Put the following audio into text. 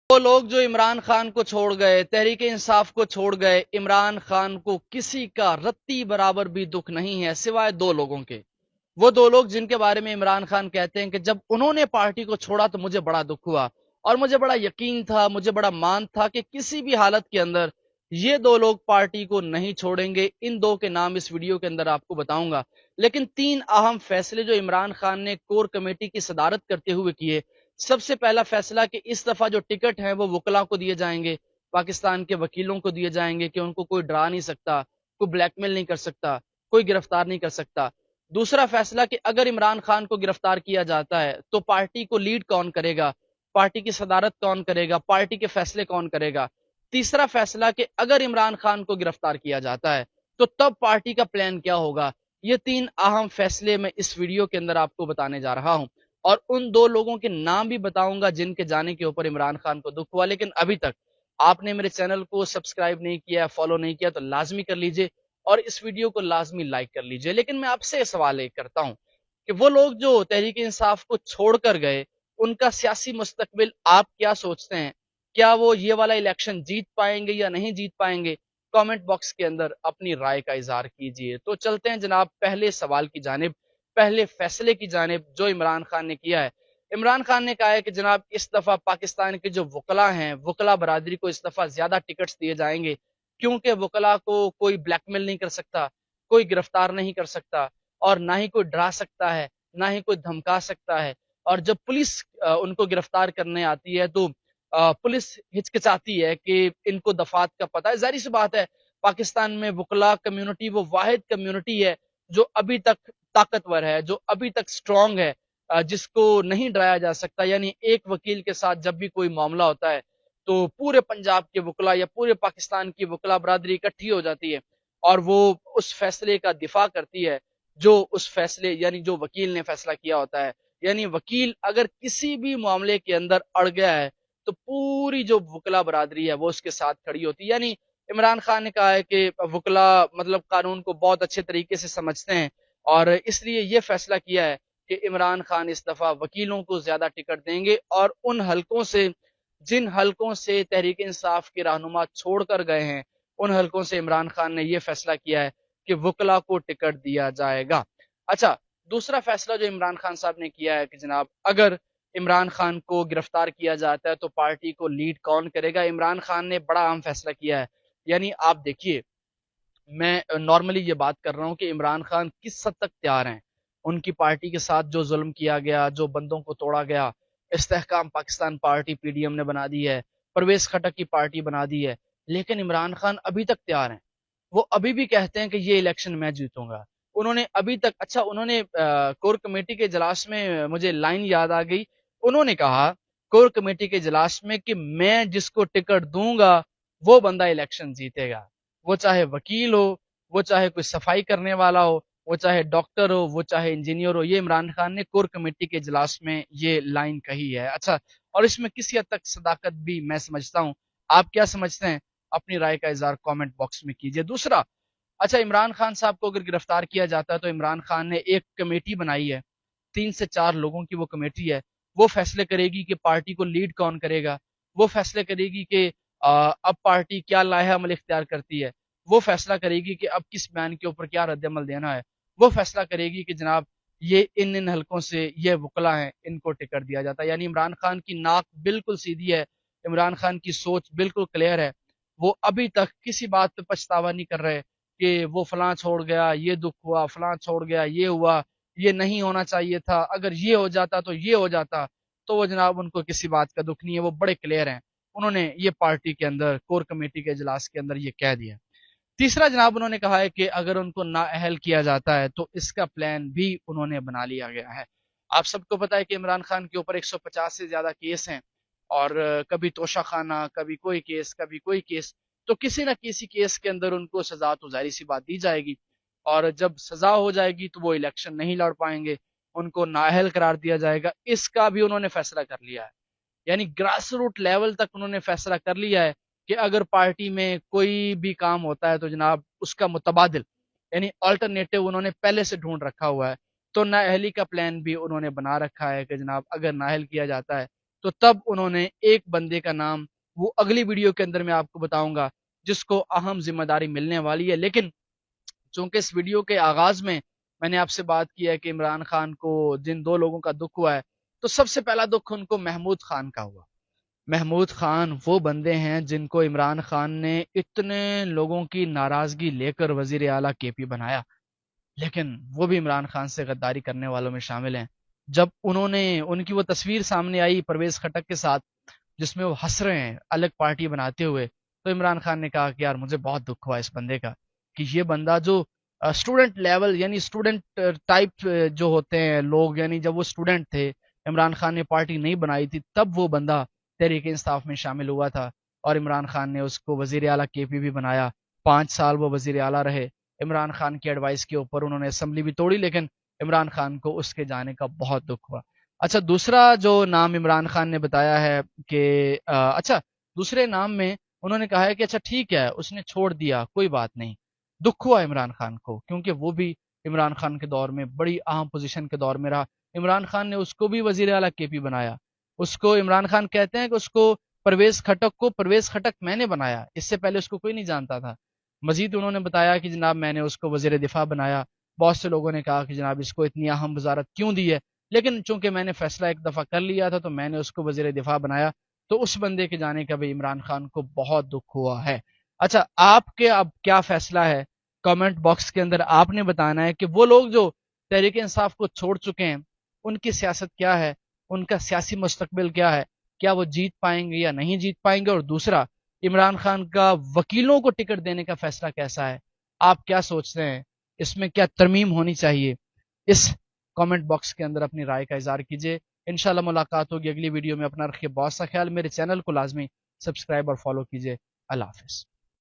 وہ لوگ جو عمران خان کو چھوڑ گئے، تحریک انصاف کو چھوڑ گئے، عمران خان کو کسی کا رتی برابر بھی دکھ نہیں ہے سوائے دو لوگوں کے۔ وہ دو لوگ جن کے بارے میں عمران خان کہتے ہیں کہ جب انہوں نے پارٹی کو چھوڑا تو مجھے بڑا دکھ ہوا اور مجھے بڑا یقین تھا، مجھے بڑا مان تھا کہ کسی بھی حالت کے اندر یہ دو لوگ پارٹی کو نہیں چھوڑیں گے۔ ان دو کے نام اس ویڈیو کے اندر آپ کو بتاؤں گا، لیکن تین اہم فیصلے جو عمران خان نے کور کمیٹی کی صدارت کرتے ہوئے کیے۔ سب سے پہلا فیصلہ کہ اس دفعہ جو ٹکٹ ہیں وہ وکلا کو دیے جائیں گے، پاکستان کے وکیلوں کو دیے جائیں گے کہ ان کو کوئی ڈرا نہیں سکتا، کوئی بلیک میل نہیں کر سکتا، کوئی گرفتار نہیں کر سکتا۔ دوسرا فیصلہ کہ اگر عمران خان کو گرفتار کیا جاتا ہے تو پارٹی کو لیڈ کون کرے گا، پارٹی کی صدارت کون کرے گا، پارٹی کے فیصلے کون کرے گا۔ تیسرا فیصلہ کہ اگر عمران خان کو گرفتار کیا جاتا ہے تو تب پارٹی کا پلان کیا ہوگا۔ یہ تین اہم فیصلے میں اس ویڈیو کے اندر آپ کو بتانے جا رہا ہوں، اور ان دو لوگوں کے نام بھی بتاؤں گا جن کے جانے کے اوپر عمران خان کو دکھ ہوا۔ لیکن ابھی تک آپ نے میرے چینل کو سبسکرائب نہیں کیا، فالو نہیں کیا تو لازمی کر لیجئے اور اس ویڈیو کو لازمی لائک کر لیجئے۔ لیکن میں آپ سے سوال ایک کرتا ہوں کہ وہ لوگ جو تحریک انصاف کو چھوڑ کر گئے، ان کا سیاسی مستقبل آپ کیا سوچتے ہیں؟ کیا وہ یہ والا الیکشن جیت پائیں گے یا نہیں جیت پائیں گے؟ کامنٹ باکس کے اندر اپنی رائے کا اظہار کیجئے۔ تو چلتے ہیں جناب پہلے سوال کی جانب، پہلے فیصلے کی جانب جو عمران خان نے کیا ہے۔ عمران خان نے کہا ہے کہ جناب اس دفعہ پاکستان کے جو وکلا ہیں، وکلا برادری کو اس دفعہ زیادہ ٹکٹس دیے جائیں گے، کیونکہ وکلا کو کوئی بلیک میل نہیں کر سکتا، کوئی گرفتار نہیں کر سکتا، اور نہ ہی کوئی ڈرا سکتا ہے، نہ ہی کوئی دھمکا سکتا ہے۔ اور جب پولیس ان کو گرفتار کرنے آتی ہے تو پولیس ہچکچاتی ہے کہ ان کو دفعات کا پتہ ہے۔ ظاہر سی بات ہے، پاکستان میں وکلا کمیونٹی وہ واحد کمیونٹی ہے جو ابھی تک طاقتور ہے، جو ابھی تک سٹرونگ ہے، جس کو نہیں ڈرایا جا سکتا۔ یعنی ایک وکیل کے ساتھ جب بھی کوئی معاملہ ہوتا ہے تو پورے پنجاب کے وکلا یا پورے پاکستان کی وکلا برادری اکٹھی ہو جاتی ہے اور وہ اس فیصلے کا دفاع کرتی ہے جو اس فیصلے یعنی جو وکیل نے فیصلہ کیا ہوتا ہے۔ یعنی وکیل اگر کسی بھی معاملے کے اندر اڑ گیا ہے تو پوری جو وکلا برادری ہے وہ اس کے ساتھ کھڑی ہوتی ہے۔ یعنی عمران خان نے کہا ہے کہ وکلا مطلب قانون کو بہت اچھے طریقے سے سمجھتے ہیں، اور اس لیے یہ فیصلہ کیا ہے کہ عمران خان اس دفعہ وکیلوں کو زیادہ ٹکٹ دیں گے، اور ان حلقوں سے جن حلقوں سے تحریک انصاف کے رہنما چھوڑ کر گئے ہیں، ان حلقوں سے عمران خان نے یہ فیصلہ کیا ہے کہ وکلا کو ٹکٹ دیا جائے گا۔ اچھا، دوسرا فیصلہ جو عمران خان صاحب نے کیا ہے کہ جناب اگر عمران خان کو گرفتار کیا جاتا ہے تو پارٹی کو لیڈ کون کرے گا۔ عمران خان نے بڑا اہم فیصلہ کیا ہے۔ یعنی آپ دیکھیے، میں نارملی یہ بات کر رہا ہوں کہ عمران خان کس حد تک تیار ہیں۔ ان کی پارٹی کے ساتھ جو ظلم کیا گیا، جو بندوں کو توڑا گیا، Istehkam Pakistan party P D M نے بنا دی ہے، پرویز خٹک کی پارٹی بنا دی ہے، لیکن عمران خان ابھی تک تیار ہیں۔ وہ ابھی بھی کہتے ہیں کہ یہ الیکشن میں جیتوں گا۔ انہوں نے ابھی تک انہوں نے کور کمیٹی کے اجلاس میں مجھے لائن یاد آ گئی، انہوں نے کہا کور کمیٹی کے اجلاس میں کہ میں جس کو ٹکٹ دوں گا وہ بندہ الیکشن جیتے گا، وہ چاہے وکیل ہو، وہ چاہے کوئی صفائی کرنے والا ہو، وہ چاہے ڈاکٹر ہو، وہ چاہے انجینئر ہو۔ یہ عمران خان نے کور کمیٹی کے اجلاس میں یہ لائن کہی ہے۔ اچھا، اور اس میں کسی حد تک صداقت بھی میں سمجھتا ہوں۔ آپ کیا سمجھتے ہیں؟ اپنی رائے کا اظہار کامنٹ باکس میں کیجئے۔ دوسرا، اچھا عمران خان صاحب کو اگر گرفتار کیا جاتا ہے تو عمران خان نے ایک کمیٹی بنائی ہے، 3 سے 4 لوگوں کی وہ کمیٹی ہے۔ وہ فیصلے کرے گی کہ پارٹی کو لیڈ کون کرے گا، وہ فیصلے کرے گی کہ اب پارٹی کیا لائحہ عمل اختیار کرتی ہے، وہ فیصلہ کرے گی کہ اب کس بیان کے اوپر کیا رد عمل دینا ہے، وہ فیصلہ کرے گی کہ جناب یہ ان حلقوں سے یہ وکلا ہیں، ان کو ٹکٹ دیا جاتا ہے۔ یعنی عمران خان کی ناک بالکل سیدھی ہے، عمران خان کی سوچ بالکل کلیئر ہے۔ وہ ابھی تک کسی بات پہ پچھتاوا نہیں کر رہے کہ وہ فلاں چھوڑ گیا، یہ دکھ ہوا، فلاں چھوڑ گیا، یہ ہوا، یہ نہیں ہونا چاہیے تھا، اگر یہ ہو جاتا تو یہ ہو جاتا۔ تو وہ جناب ان کو کسی بات کا دکھ نہیں ہے، وہ بڑے کلیئر ہیں۔ انہوں نے یہ پارٹی کے اندر کور کمیٹی کے اجلاس کے اندر یہ کہہ دیا۔ تیسرا جناب انہوں نے کہا ہے کہ اگر ان کو نااہل کیا جاتا ہے تو اس کا پلان بھی انہوں نے بنا لیا گیا ہے۔ آپ سب کو پتا ہے کہ عمران خان کے اوپر 150 سے زیادہ کیس ہیں، اور کبھی توشہ خانہ، کبھی کوئی کیس، کبھی کوئی کیس، تو کسی نہ کسی کیس کے اندر ان کو سزا تو ظاہر سی بات دی جائے گی، اور جب سزا ہو جائے گی تو وہ الیکشن نہیں لڑ پائیں گے، ان کو نااہل قرار دیا جائے گا۔ اس کا بھی انہوں نے فیصلہ کر لیا ہے۔ یعنی گراس روٹ لیول تک انہوں نے فیصلہ کر لیا ہے کہ اگر پارٹی میں کوئی بھی کام ہوتا ہے تو جناب اس کا متبادل یعنی آلٹرنیٹو انہوں نے پہلے سے ڈھونڈ رکھا ہوا ہے۔ تو نااہلی کا پلان بھی انہوں نے بنا رکھا ہے کہ جناب اگر نااہل کیا جاتا ہے تو تب انہوں نے ایک بندے کا نام وہ اگلی ویڈیو کے اندر میں آپ کو بتاؤں گا جس کو اہم ذمہ داری ملنے والی ہے. لیکن چونکہ اس ویڈیو کے آغاز میں نے آپ سے بات کی ہے کہ عمران خان کو جن دو لوگوں کا دکھ ہوا ہے تو سب سے پہلا دکھ ان کو محمود خان کا ہوا. محمود خان وہ بندے ہیں جن کو عمران خان نے اتنے لوگوں کی ناراضگی لے کر وزیر اعلیٰ کے پی بنایا، لیکن وہ بھی عمران خان سے غداری کرنے والوں میں شامل ہیں. جب ان کی وہ تصویر سامنے آئی پرویز خٹک کے ساتھ جس میں وہ ہنس رہے ہیں الگ پارٹی بناتے ہوئے، تو عمران خان نے کہا کہ یار مجھے بہت دکھ ہوا اس بندے کا کہ یہ بندہ جو اسٹوڈنٹ لیول یعنی اسٹوڈنٹ ٹائپ جو ہوتے ہیں لوگ، یعنی جب وہ اسٹوڈنٹ تھے عمران خان نے پارٹی نہیں بنائی تھی تب وہ بندہ تحریک انصاف میں شامل ہوا تھا اور عمران خان نے اس کو وزیر اعلیٰ کے پی بھی بنایا. 5 سال وہ وزیر اعلیٰ رہے. عمران خان کی ایڈوائس کے اوپر انہوں نے اسمبلی بھی توڑی، لیکن عمران خان کو اس کے جانے کا بہت دکھ ہوا. اچھا دوسرا جو نام عمران خان نے بتایا ہے کہ اچھا دوسرے نام میں انہوں نے کہا ہے کہ اچھا ٹھیک ہے اس نے چھوڑ دیا کوئی بات نہیں. دکھ ہوا عمران خان کو کیونکہ وہ بھی عمران خان کے دور میں بڑی اہم پوزیشن کے دور میں رہا. عمران خان نے اس کو بھی وزیر اعلیٰ کے پی بنایا. اس کو عمران خان کہتے ہیں کہ اس کو پرویز خٹک میں نے بنایا، اس سے پہلے اس کو کوئی نہیں جانتا تھا. مزید انہوں نے بتایا کہ جناب میں نے اس کو وزیر دفاع بنایا. بہت سے لوگوں نے کہا کہ جناب اس کو اتنی اہم وزارت کیوں دی ہے، لیکن چونکہ میں نے فیصلہ ایک دفعہ کر لیا تھا تو میں نے اس کو وزیر دفاع بنایا. تو اس بندے کے جانے کا بھی عمران خان کو بہت دکھ ہوا ہے. اچھا آپ کے اب کیا فیصلہ ہے کامنٹ باکس کے اندر آپ نے بتانا ہے کہ وہ لوگ جو تحریک انصاف کو چھوڑ چکے ہیں ان کی سیاست کیا ہے، ان کا سیاسی مستقبل کیا ہے، کیا وہ جیت پائیں گے یا نہیں جیت پائیں گے، اور دوسرا عمران خان کا وکیلوں کو ٹکٹ دینے کا فیصلہ کیسا ہے، آپ کیا سوچتے ہیں، اس میں کیا ترمیم ہونی چاہیے. اس کامنٹ باکس کے اندر اپنی رائے کا اظہار کیجیے. انشاءاللہ ملاقات ہوگی اگلی ویڈیو میں. اپنا رکھیے بہت سا خیال. میرے چینل کو لازمی سبسکرائب اور فالو کیجیے. اللہ حافظ.